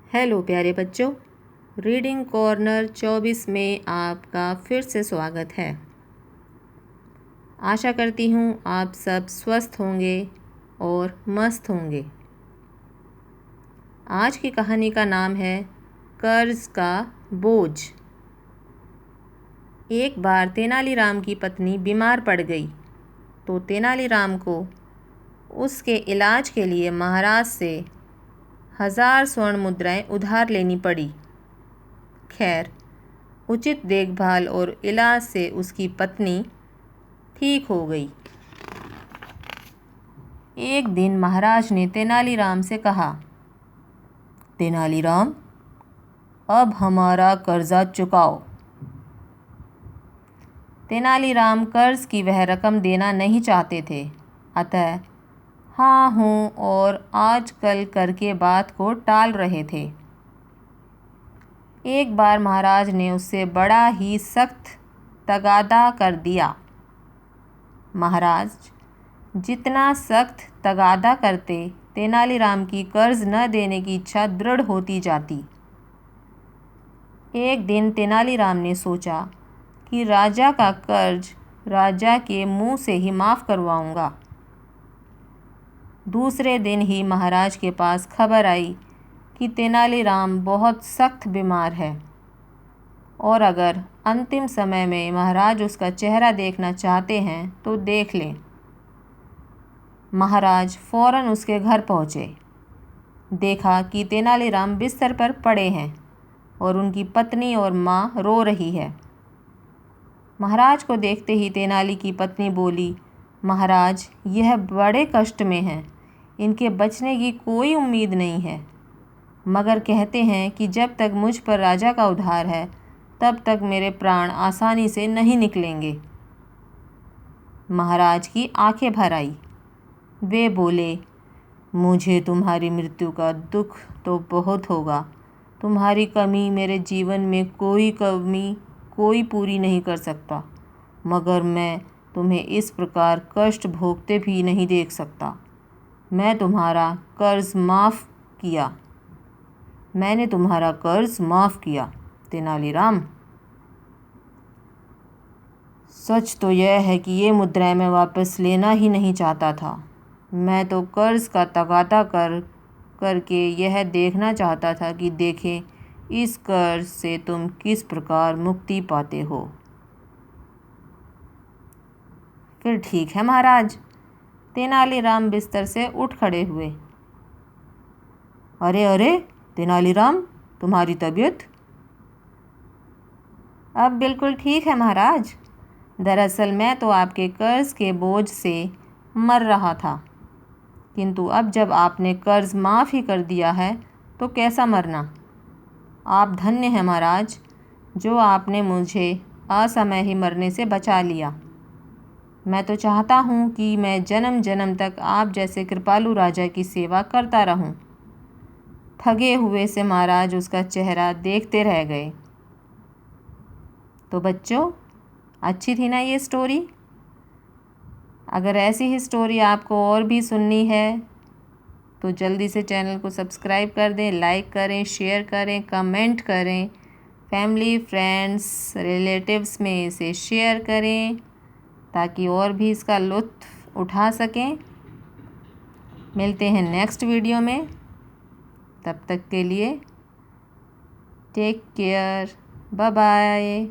Hello प्यारे बच्चों, reading corner 24 में आपका फिर से स्वागत है। आशा करती हूँ आप सब स्वस्थ होंगे और मस्त होंगे। आज की कहानी का नाम है कर्ज का बोझ। एक बार तेनालीराम की पत्नी बीमार पड़ गई तो तेनालीराम को उसके इलाज के लिए महाराज से 1000 स्वर्ण मुद्राएं उधार लेनी पड़ी। खैर, उचित देखभाल और इलाज से उसकी पत्नी ठीक हो गई। एक दिन महाराज ने तेनालीराम से कहा, तेनालीराम, अब हमारा कर्जा चुकाओ। तेनालीराम कर्ज की वह रकम देना नहीं चाहते थे, अतः हाँ हूँ और आज कल करके बात को टाल रहे थे। एक बार महाराज ने उससे बड़ा ही सख्त तगादा कर दिया। महाराज जितना सख्त तगादा करते, तेनालीराम की कर्ज न देने की इच्छा दृढ़ होती जाती। एक दिन तेनालीराम ने सोचा कि राजा का कर्ज राजा के मुंह से ही माफ़ करवाऊंगा। दूसरे दिन ही महाराज के पास खबर आई कि तेनालीराम बहुत सख्त बीमार है और अगर अंतिम समय में महाराज उसका चेहरा देखना चाहते हैं तो देख लें। महाराज फौरन उसके घर पहुँचे। देखा कि तेनालीराम बिस्तर पर पड़े हैं और उनकी पत्नी और माँ रो रही है। महाराज को देखते ही तेनाली की पत्नी बोली, महाराज, यह बड़े कष्ट में हैं, इनके बचने की कोई उम्मीद नहीं है, मगर कहते हैं कि जब तक मुझ पर राजा का उधार है तब तक मेरे प्राण आसानी से नहीं निकलेंगे। महाराज की आंखें भर आई। वे बोले, मुझे तुम्हारी मृत्यु का दुख तो बहुत होगा। तुम्हारी कमी मेरे जीवन में कोई कमी कोई पूरी नहीं कर सकता, मगर मैं तुम्हें इस प्रकार कष्ट भोगते भी नहीं देख सकता। मैं तुम्हारा कर्ज माफ़ किया। मैंने तुम्हारा कर्ज माफ़ किया तेनालीराम। सच तो यह है कि ये मुद्राएं मैं वापस लेना ही नहीं चाहता था। मैं तो कर्ज का तगादा करके यह देखना चाहता था कि देखें इस कर्ज से तुम किस प्रकार मुक्ति पाते हो। फिर ठीक है महाराज। तेनालीराम बिस्तर से उठ खड़े हुए। अरे अरे तेनालीराम, तुम्हारी तबीयत? अब बिल्कुल ठीक है महाराज। दरअसल मैं तो आपके कर्ज के बोझ से मर रहा था, किंतु अब जब आपने कर्ज माफ़ ही कर दिया है तो कैसा मरना। आप धन्य हैं महाराज, जो आपने मुझे असमय ही मरने से बचा लिया। मैं तो चाहता हूँ कि मैं जन्म जन्म तक आप जैसे कृपालु राजा की सेवा करता रहूँ। थके हुए से महाराज उसका चेहरा देखते रह गए। तो बच्चों, अच्छी थी ना ये स्टोरी? अगर ऐसी ही स्टोरी आपको और भी सुननी है तो जल्दी से चैनल को सब्सक्राइब कर दें, लाइक करें, शेयर करें, कमेंट करें, फैमिली, फ्रेंड्स, रिलेटिव्स में इसे शेयर करें ताकि और भी इसका लुत्फ़ उठा सकें। मिलते हैं नेक्स्ट वीडियो में। तब तक के लिए टेक केयर, बाय बाय।